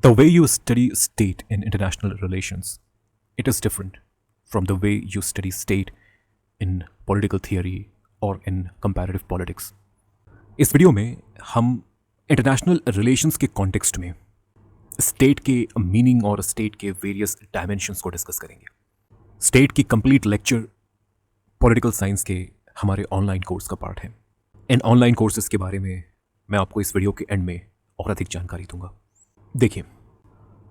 The way you study state in international relations, it is different from the way you study state in political theory or in comparative politics. इस video में हम international relations के context में state के meaning और state के various dimensions को discuss करेंगे। स्टेट की कंप्लीट लेक्चर पॉलिटिकल साइंस के हमारे ऑनलाइन कोर्स का पार्ट है। इन ऑनलाइन कोर्सेज के बारे में मैं आपको इस वीडियो के एंड में और अधिक जानकारी दूंगा। देखिए,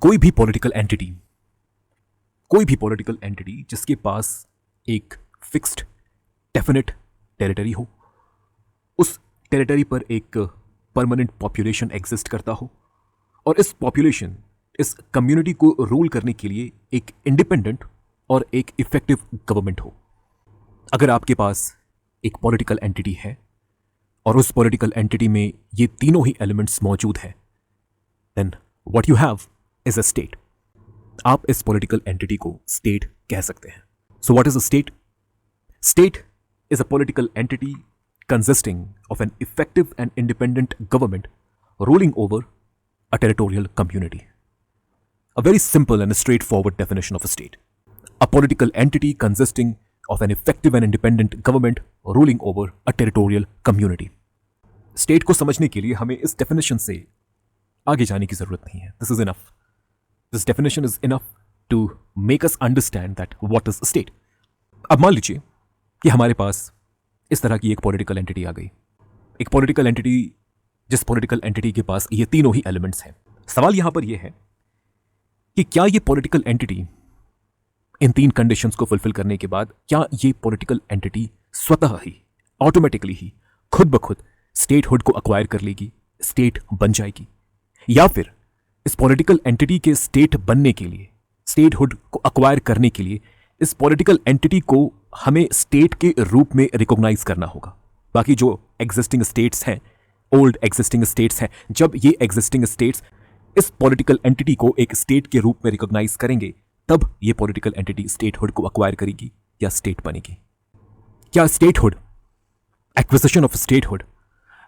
कोई भी पॉलिटिकल एंटिटी जिसके पास एक फिक्स्ड डेफिनेट टेरिटरी हो, उस टेरिटरी पर एक परमानेंट पॉपुलेशन एग्जिस्ट करता हो और इस पॉपुलेशन इस कम्युनिटी को रूल करने के लिए एक इंडिपेंडेंट और एक इफेक्टिव गवर्नमेंट हो। अगर आपके पास एक पॉलिटिकल एंटिटी है और उस पॉलिटिकल एंटिटी में ये तीनों ही एलिमेंट्स मौजूद हैं, then what you have is a state. आप इस पॉलिटिकल एंटिटी को स्टेट कह सकते हैं। So what is a state? State is a political entity consisting of an effective and independent government ruling over a territorial community. A very simple and straightforward definition of a state. A political entity consisting of an effective and independent government ruling over a territorial community. State को समझने के लिए हमें इस definition से आगे जाने की जरूरत नहीं है. This is enough. This definition is enough to make us understand that what is a state. अब मान लीजिए कि हमारे पास इस तरह की एक पॉलिटिकल एंटिटी आ गई। एक पॉलिटिकल एंटिटी, जिस पॉलिटिकल एंटिटी के पास ये तीनों ही एलिमेंट्स हैं। सवाल यहां पर यह है कि क्या ये पॉलिटिकल एंटिटी इन तीन कंडीशंस को फुलफिल करने के बाद क्या ये पॉलिटिकल एंटिटी स्वतः ही ऑटोमेटिकली ही खुद ब खुद स्टेटहुड को अक्वायर कर लेगी, स्टेट बन जाएगी, या फिर इस पॉलिटिकल एंटिटी के स्टेट बनने के लिए, स्टेटहुड को अक्वायर करने के लिए इस पॉलिटिकल एंटिटी को हमें स्टेट के रूप में रिकॉग्नाइज करना होगा। बाकी जो एग्जिस्टिंग स्टेट्स हैं, ओल्ड एग्जिस्टिंग स्टेट्स हैं, जब ये एग्जिस्टिंग स्टेट्स इस पॉलिटिकल एंटिटी को एक स्टेट के रूप में रिकॉग्नाइज करेंगे, तब ये पॉलिटिकल एंटिटी स्टेटहुड को अक्वायर करेगी या स्टेट बनेगी। क्या statehood, acquisition of statehood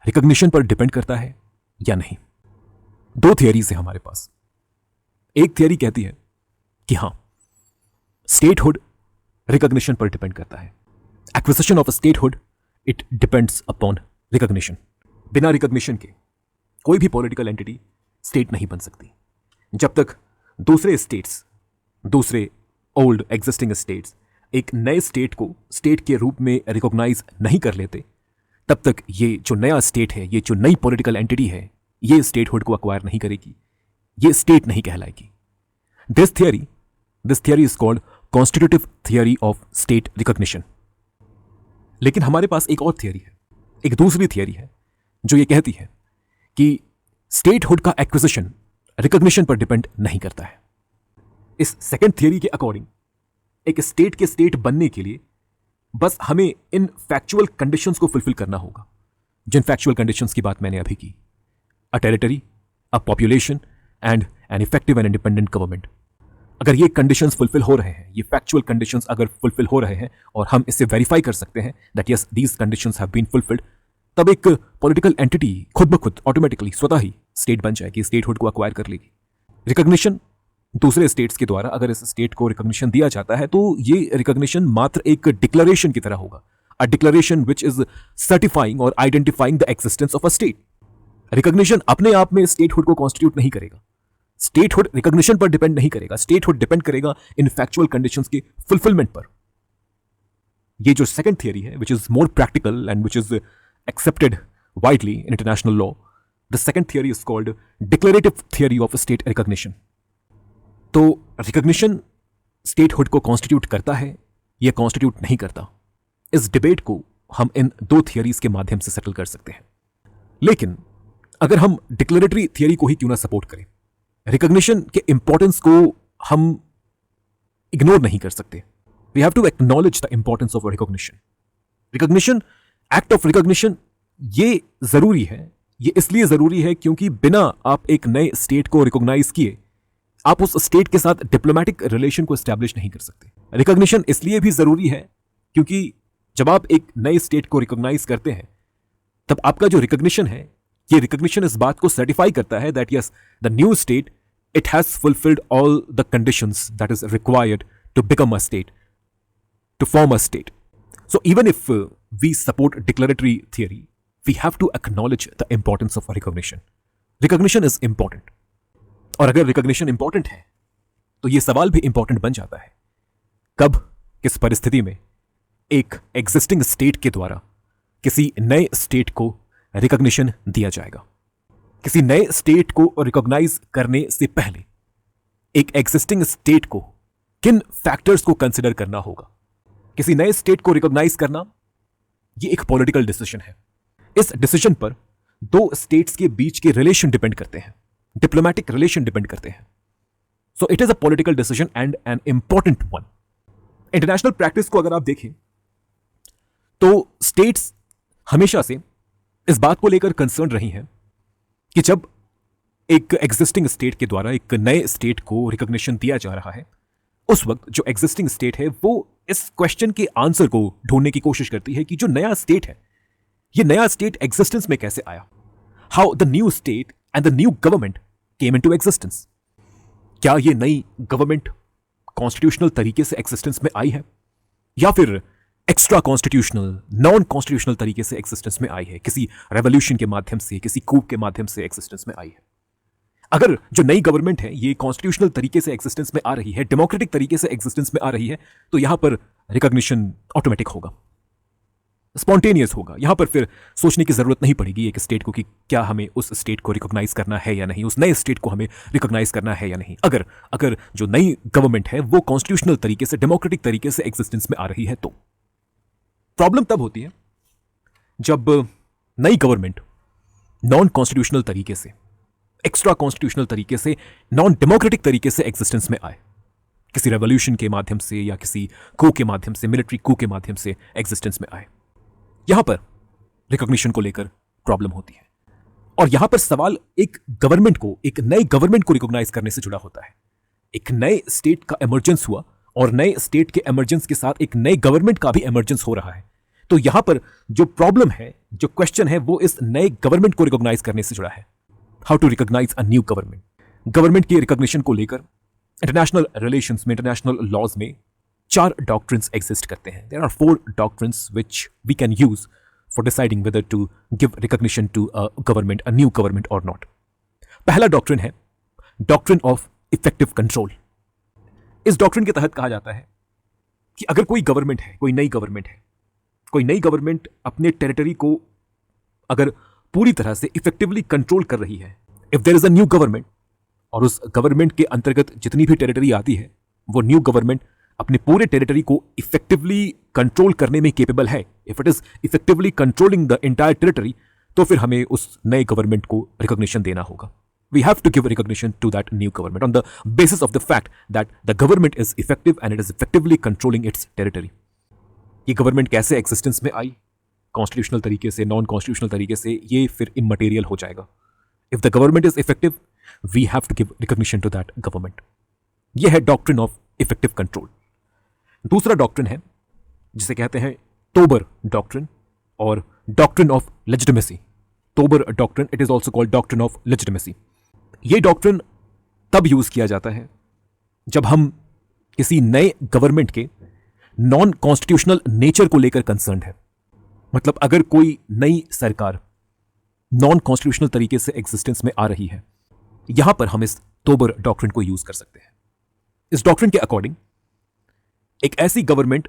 recognition पर डिपेंड करता है या नहीं? दो थियरीज है हमारे पास। एक थियरी कहती है कि हां, स्टेटहुड रिकॉग्निशन पर डिपेंड करता है। Acquisition of statehood, it depends upon recognition. बिना रिकॉग्निशन के कोई भी पॉलिटिकल एंटिटी स्टेट नहीं बन सकती। जब तक दूसरे स्टेट्स, दूसरे ओल्ड एग्जिस्टिंग स्टेट्स एक नए स्टेट को स्टेट के रूप में रिकॉग्नाइज नहीं कर लेते, तब तक ये जो नया स्टेट है, ये जो नई पॉलिटिकल एंटिटी है, ये स्टेटहुड को अक्वायर नहीं करेगी, ये स्टेट नहीं कहलाएगी। This theory is called constitutive theory of state recognition. लेकिन हमारे पास एक और थियरी है, एक दूसरी थियरी है, जो ये कहती है कि स्टेटहुड का एक्विजिशन रिकॉग्निशन पर डिपेंड नहीं करता है। इस सेकंड थियरी के अकॉर्डिंग एक स्टेट के स्टेट बनने के लिए बस हमें इन फैक्चुअल कंडीशंस को फुलफिल करना होगा, जिन फैक्चुअल कंडीशंस की बात मैंने अभी की। A territory, a population and an effective and independent government. अगर ये कंडीशंस फुलफिल हो रहे हैं, ये फैक्चुअल कंडीशंस अगर फुलफिल हो रहे हैं और हम इससे वेरीफाई कर सकते हैं that yes these conditions have been fulfilled, तब एक पॉलिटिकल एंटिटी खुद ब खुद ऑटोमेटिकली स्वतः ही स्टेट बन जाएगी, स्टेटहुड को अक्वायर कर लेगी। रिकॉग्निशन दूसरे स्टेट्स के द्वारा अगर इस स्टेट को रिकॉग्निशन दिया जाता है, तो ये रिकॉग्निशन मात्र एक डिक्लेरेशन की तरह होगा, a declaration which is certifying और identifying the existence of a state. Recognition अपने आप में स्टेटहुड को कॉन्स्टिट्यूट नहीं करेगा, स्टेटहुड रिकॉग्निशन पर डिपेंड नहीं करेगा, स्टेटहुड डिपेंड करेगा इन फैक्चुअल कंडीशंस के फुलफिलमेंट पर। ये जो सेकंड थियरी है, which is more practical and which is accepted widely in international law, the second theory is called declarative theory of state recognition. तो रिकॉग्निशन स्टेटहुड को constitute करता है या कॉन्स्टिट्यूट नहीं करता, इस डिबेट को हम इन दो थियरीज के माध्यम से सेटल कर सकते हैं। लेकिन अगर हम डिक्लेरेटरी थियरी को ही क्यों ना सपोर्ट करें, रिकॉग्निशन के इंपॉर्टेंस को हम इग्नोर नहीं कर सकते। We have to acknowledge the importance of recognition. Recognition, act of recognition, ये जरूरी है। ये इसलिए जरूरी है क्योंकि बिना आप एक नए स्टेट को रिकॉग्नाइज किए आप उस स्टेट के साथ डिप्लोमेटिक रिलेशन को एस्टैब्लिश नहीं कर सकते। रिकॉग्निशन इसलिए भी जरूरी है क्योंकि जब आप एक नए स्टेट को रिकॉग्नाइज करते हैं, तब आपका जो रिकॉग्निशन है, ये रिकॉग्निशन इस बात को सर्टिफाई करता है that yes the new state it has fulfilled all the conditions that is required to become a state, to form a state. So even if we support declaratory theory, we have to acknowledge the importance of recognition. Recognition is important. और अगर recognition important है तो ये सवाल भी important बन जाता है, कब किस परिस्थिति में एक existing state के द्वारा किसी नए state को recognition दिया जाएगा. किसी नए स्टेट को रिकॉग्नाइज करने से पहले एक एग्जिस्टिंग स्टेट को किन फैक्टर्स को कंसिडर करना होगा. किसी नए स्टेट को रिकॉग्नाइज करना यह एक पॉलिटिकल डिसीजन है. इस डिसीजन पर दो स्टेट्स के बीच के रिलेशन डिपेंड करते हैं, डिप्लोमेटिक रिलेशन डिपेंड करते हैं. So it is a political decision and an important one. International practice को अगर आप देखें तो स्टेट्स हमेशा से इस बात को लेकर कंसर्न रही हैं कि जब एक एग्जिस्टिंग स्टेट के द्वारा एक नए स्टेट को रिकॉग्निशन दिया जा रहा है, उस वक्त जो एग्जिस्टिंग स्टेट है वो इस क्वेश्चन के आंसर को ढूंढने की कोशिश करती है कि जो नया स्टेट है, ये नया स्टेट एग्जिस्टेंस में कैसे आया. How the new state and the new government came into existence. क्या ये नई गवर्नमेंट कॉन्स्टिट्यूशनल तरीके से एग्जिस्टेंस में आई है या फिर एक्स्ट्रा कॉन्स्टिट्यूशनल, नॉन कॉन्स्टिट्यूशनल तरीके से एग्जिस्टेंस में आई है, किसी रेवोल्यूशन के माध्यम से, किसी कूप के माध्यम से एग्जिस्टेंस में आई है. अगर जो नई गवर्नमेंट है ये कॉन्स्टिट्यूशनल तरीके से एग्जिस्टेंस में आ रही है, डेमोक्रेटिक तरीके से एग्जिस्टेंस में आ रही है, तो यहां पर रिकॉग्निशन ऑटोमेटिक होगा, स्पॉन्टेनियस होगा. यहां पर फिर सोचने की जरूरत नहीं पड़ेगी एक स्टेट को कि क्या हमें उस स्टेट को रिकॉग्नाइज करना है या नहीं, उस नए स्टेट को हमें रिकॉग्नाइज करना है या नहीं. अगर जो नई गवर्नमेंट है वो कॉन्स्टिट्यूशनल तरीके से, डेमोक्रेटिक तरीके से एग्जिस्टेंस में आ रही है. तो प्रॉब्लम तब होती है जब नई गवर्नमेंट नॉन कॉन्स्टिट्यूशनल तरीके से, एक्स्ट्रा कॉन्स्टिट्यूशनल तरीके से, नॉन डेमोक्रेटिक तरीके से एग्जिस्टेंस में आए, किसी रेवोल्यूशन के माध्यम से या किसी कू के माध्यम से, मिलिट्री कू के माध्यम से एग्जिस्टेंस में आए. यहां पर रिकॉग्निशन को लेकर प्रॉब्लम होती है. और यहां पर सवाल एक गवर्नमेंट को, एक नए गवर्नमेंट को रिकॉग्नाइज करने से जुड़ा होता है. एक नए स्टेट का इमरजेंस हुआ और नए स्टेट के इमरजेंस के साथ एक नए गवर्नमेंट का भी इमरजेंस हो रहा है. तो यहां पर जो प्रॉब्लम है, जो क्वेश्चन है, वो इस नए गवर्नमेंट को रिकॉग्नाइज करने से जुड़ा है. How to recognise a new government. Government के रिकॉग्निशन को लेकर इंटरनेशनल रिलेशंस में, इंटरनेशनल लॉज में 4 डॉक्ट्रिन्स एग्जिस्ट करते हैं. There are 4 doctrines which we can use for deciding whether to give recognition to a government, a new government और not. पहला doctrine है डॉक्ट्रिन ऑफ इफेक्टिव कंट्रोल. इस doctrine के तहत कहा जाता है कि अगर कोई गवर्नमेंट है, कोई नई गवर्नमेंट है, कोई नई गवर्नमेंट अपने टेरिटरी को अगर पूरी तरह से इफेक्टिवली कंट्रोल कर रही है, if there is a new government और उस गवर्नमेंट के अंतर्गत जितनी भी टेरिटरी आती है, वो न्यू गवर्नमेंट अपने पूरे टेरिटरी को इफेक्टिवली कंट्रोल करने में केपेबल है, if it is effectively controlling the entire territory, तो फिर हमें उस नए गवर्नमेंट को रिकॉग्निशन देना होगा. We have to give recognition to that new government on the basis of the fact that the government is effective and it is effectively controlling its territory. ये government कैसे एग्जिस्टेंस में आई, constitutional तरीके से, non constitutional तरीके से, ये फिर immaterial हो जाएगा. If the government is effective, we have to give recognition to that government. ये है डॉक्ट्रिन ऑफ इफेक्टिव कंट्रोल. दूसरा डॉक्ट्रिन है जिसे कहते हैं टोबर डॉक्ट्रिन और doctrine of legitimacy. Tobar doctrine, it is also called doctrine of legitimacy. ये doctrine तब यूज किया जाता है जब हम किसी नए गवर्नमेंट के नॉन कॉन्स्टिट्यूशनल नेचर को लेकर कंसर्न है. मतलब अगर कोई नई सरकार नॉन कॉन्स्टिट्यूशनल तरीके से एग्जिस्टेंस में आ रही है, यहां पर हम इस टोबर डॉक्ट्रिन को यूज कर सकते हैं. इस डॉक्ट्रिन के अकॉर्डिंग एक ऐसी गवर्नमेंट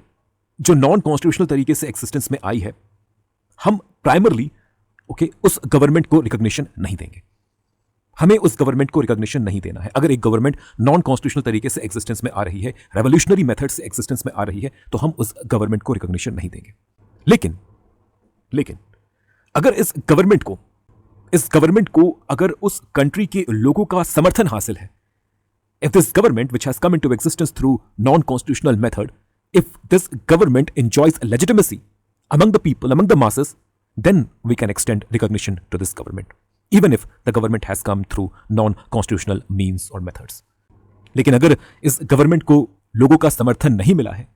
जो नॉन कॉन्स्टिट्यूशनल तरीके से एग्जिस्टेंस में आई है, हम प्राइमरली उस गवर्नमेंट को रिकॉग्निशन नहीं देंगे. हमें उस गवर्नमेंट को रिकॉग्निशन नहीं देना है. अगर एक गवर्नमेंट नॉन कॉन्स्टिट्यूशनल तरीके से एग्जिस्टेंस में आ रही है, रेवोल्यूशनरी मेथड से एग्जिस्टेंस में आ रही है, तो हम उस गवर्नमेंट को रिकॉग्निशन नहीं देंगे. लेकिन अगर इस गवर्नमेंट को अगर उस कंट्री के लोगों का समर्थन हासिल है, if this government which has come into existence through non-constitutional method, if this government enjoys legitimacy among the people, among the masses, then we can extend recognition to this government, even if the government has come through non-constitutional means or methods. लेकिन अगर इस government को लोगों का समर्थन नहीं मिला है,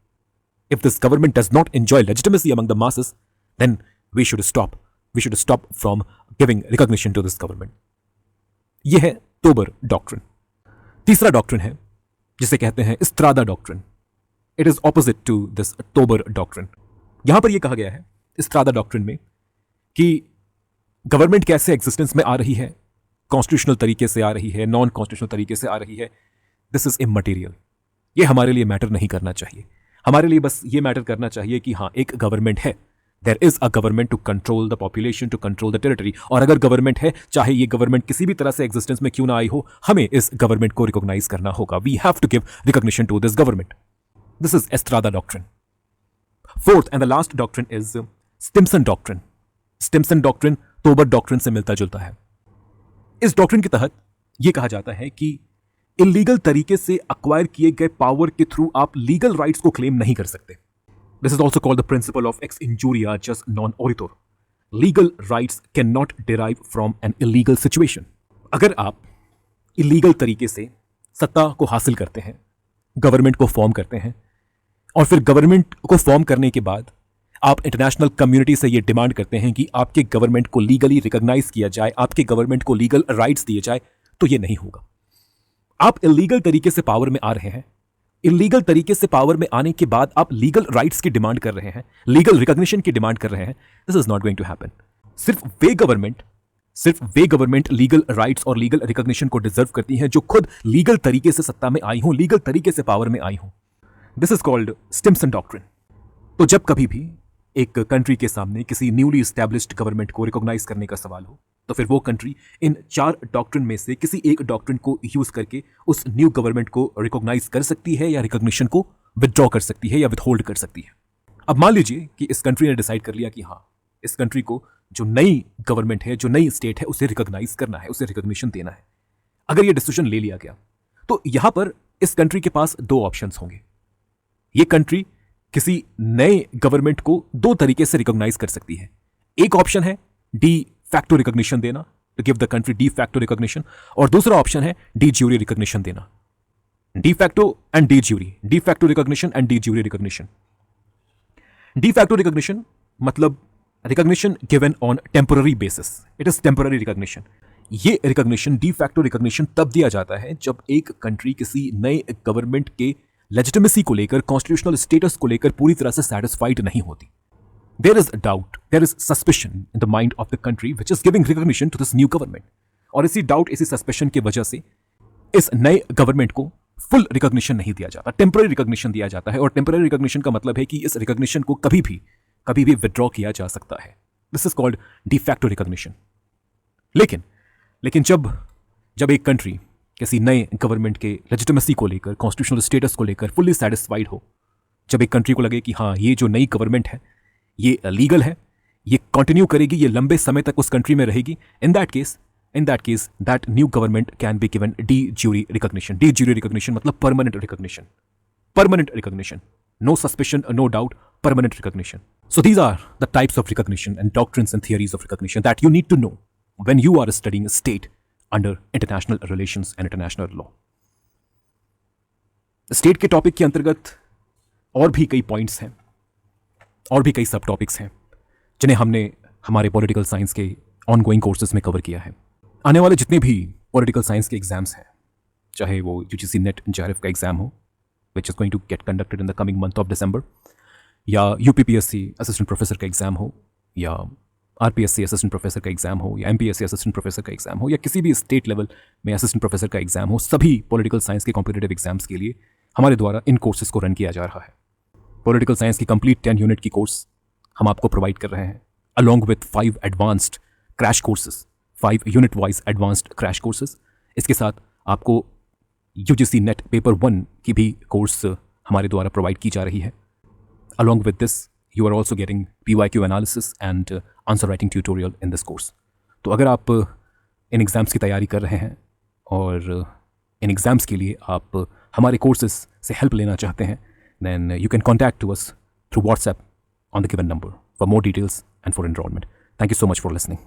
if this government does not enjoy legitimacy among the masses, then we should stop from giving recognition to this government. यह है टोबर डॉक्ट्रिन. तीसरा डॉक्ट्रिन है जिसे कहते हैं Estrada doctrine. It is opposite to this Tobar doctrine. यहां पर यह कहा गया है इस्त्रादा डॉक्ट्रिन में कि गवर्नमेंट कैसे एग्जिस्टेंस में आ रही है, कॉन्स्टिट्यूशनल तरीके से आ रही है, नॉन कॉन्स्टिट्यूशनल तरीके से आ रही है, दिस इज इममटीरियल. ये हमारे लिए मैटर नहीं करना चाहिए. हमारे लिए बस ये मैटर करना चाहिए कि हाँ, एक गवर्नमेंट है, there is a government to control the population, to control the territory. और अगर गवर्नमेंट है, चाहे ये गवर्नमेंट किसी भी तरह से एग्जिस्टेंस में क्यों ना आई हो, हमें इस गवर्नमेंट को रिकॉग्नाइज करना होगा. We have to give recognition to this government. This is Estrada doctrine. Fourth and the last doctrine is Stimson doctrine. Stimson doctrine Tobar doctrine से मिलता जुलता है. इस डॉक्ट्रिन के तहत यह कहा जाता है कि इलीगल तरीके से अक्वायर किए गए पावर के थ्रू आप लीगल राइट्स को क्लेम नहीं कर सकते. This is also called the principle of ex injuria jus non oritur. Legal rights can not derive from an illegal situation. अगर आप इलीगल तरीके से सत्ता को हासिल करते हैं, गवर्नमेंट को फॉर्म करते हैं, और फिर गवर्नमेंट को फॉर्म करने के बाद आप इंटरनेशनल कम्युनिटी से यह डिमांड करते हैं कि आपके गवर्नमेंट को लीगली रिकॉग्नाइज किया जाए, आपके गवर्नमेंट को लीगल राइट्स दिए जाए, तो यह नहीं होगा. आप इलीगल तरीके से पावर में आ रहे हैं. इलीगल तरीके से पावर में आने के बाद आप लीगल राइट्स की डिमांड कर रहे हैं, लीगल रिकॉग्निशन की डिमांड कर रहे हैं. This is not going to happen. सिर्फ वे गवर्नमेंट लीगल राइट्स और लीगल रिकॉग्निशन को डिजर्व करती हैं जो खुद लीगल तरीके से सत्ता में आई हों, लीगल तरीके से पावर में आई हों. This is called Stimson doctrine. तो जब कभी भी एक कंट्री के सामने किसी न्यूली एस्टैब्लिश्ड गवर्नमेंट को रिकॉग्नाइज करने का सवाल हो, तो फिर वो कंट्री इन 4 डॉक्ट्रिन में से किसी एक डॉक्ट्रिन को यूज करके उस न्यू गवर्नमेंट को रिकॉग्नाइज कर सकती है, या रिकॉग्निशन को विदड्रॉ कर सकती है, या विथहोल्ड कर सकती है. अब मान लीजिए कि इस कंट्री ने डिसाइड कर लिया कि हाँ, इस कंट्री को जो नई गवर्नमेंट है, जो नई स्टेट है, उसे रिकॉग्नाइज करना है, उसे रिकॉग्निशन देना है. अगर ये डिसीजन ले लिया गया तो यहां पर इस कंट्री के पास 2 ऑप्शंस होंगे. ये कंट्री किसी नए गवर्नमेंट को 2 तरीके से रिकॉग्नाइज कर सकती है. एक ऑप्शन है डी फैक्टो रिकॉग्निशन देना, to give the country de facto recognition, और दूसरा ऑप्शन है डी ज्यूरी रिकॉग्निशन देना. De facto and de jure, de facto recognition and de jure recognition. De facto recognition मतलब recognition given on temporary basis. It is temporary recognition. ये recognition, de facto recognition तब दिया जाता है जब एक country किसी नए गवर्नमेंट के लेजिटिमेसी को लेकर, कॉन्स्टिट्यूशनल स्टेटस को लेकर पूरी तरह से सैटिस्फाइड नहीं होती. There is doubt, there is suspicion in the mind of the country which is giving recognition to this new government. और इसी डाउट, इसी सस्पिशन की वजह से इस नए गवर्नमेंट को फुल रिकॉग्निशन नहीं दिया जाता, टेम्पररी रिकॉग्निशन दिया जाता है. और टेम्पररी रिकॉग्निशन का मतलब है कि इस रिकॉग्निशन को कभी भी विदड्रॉ किया जा सकता है. This is called D facto recognition. लेकिन जब एक कंट्री किसी नए गवर्नमेंट के लेजिटिमेसी को लेकर, कॉन्स्टिट्यूशनल स्टेटस को लेकर फुल्ली सेटिस्फाइड हो, जब एक कंट्री को लगे कि हाँ, ये जो नई गवर्नमेंट है ये लीगल है, ये कंटिन्यू करेगी, ये लंबे समय तक उस कंट्री में रहेगी, in that case that new government can be given de jure recognition. De jure recognition मतलब permanent recognition. Permanent recognition, no suspicion, no doubt, permanent recognition. So these are the types of recognition and doctrines and theories of recognition that you need to know when you are studying a state under international relations and international law. State के topic के अंतर्गत और भी कई points हैं, और भी कई सब टॉपिक्स हैं जिन्हें हमने हमारे पॉलिटिकल साइंस के ऑनगोइंग कोर्सेज में कवर किया है. आने वाले जितने भी पॉलिटिकल साइंस के एग्जाम्स हैं, चाहे वो यूजीसी नेट जेआरएफ का एग्जाम हो, which is going to get conducted in the coming month of December, या यूपीपीएससी असिस्टेंट प्रोफेसर का एग्जाम हो, या आरपीएससी असिस्टेंट प्रोफेसर का एग्जाम हो, या एमपीएससी असिस्टेंट प्रोफेसर का एग्जाम हो, या किसी भी स्टेट लेवल में असिस्टेंट प्रोफेसर का एग्जाम हो, सभी पॉलिटिकल साइंस के कॉम्पिटिटिव एग्जाम्स के लिए हमारे द्वारा इन कोर्सेज को रन किया जा रहा है. पॉलिटिकल साइंस की कंप्लीट 10 यूनिट की कोर्स हम आपको प्रोवाइड कर रहे हैं, along with 5 advanced crash courses, 5 unit wise advanced crash courses. इसके साथ आपको यूजीसी नेट पेपर 1 की भी कोर्स हमारे द्वारा प्रोवाइड की जा रही है. Along with this, you are also getting PYQ analysis and answer writing tutorial in this course. तो अगर आप इन एग्ज़ाम्स की तैयारी कर रहे हैं और इन एग्ज़ाम्स के लिए आप हमारे कोर्सेज से हेल्प लेना चाहते हैं, then you can contact to us through WhatsApp on the given number for more details and for enrollment. Thank you so much for listening.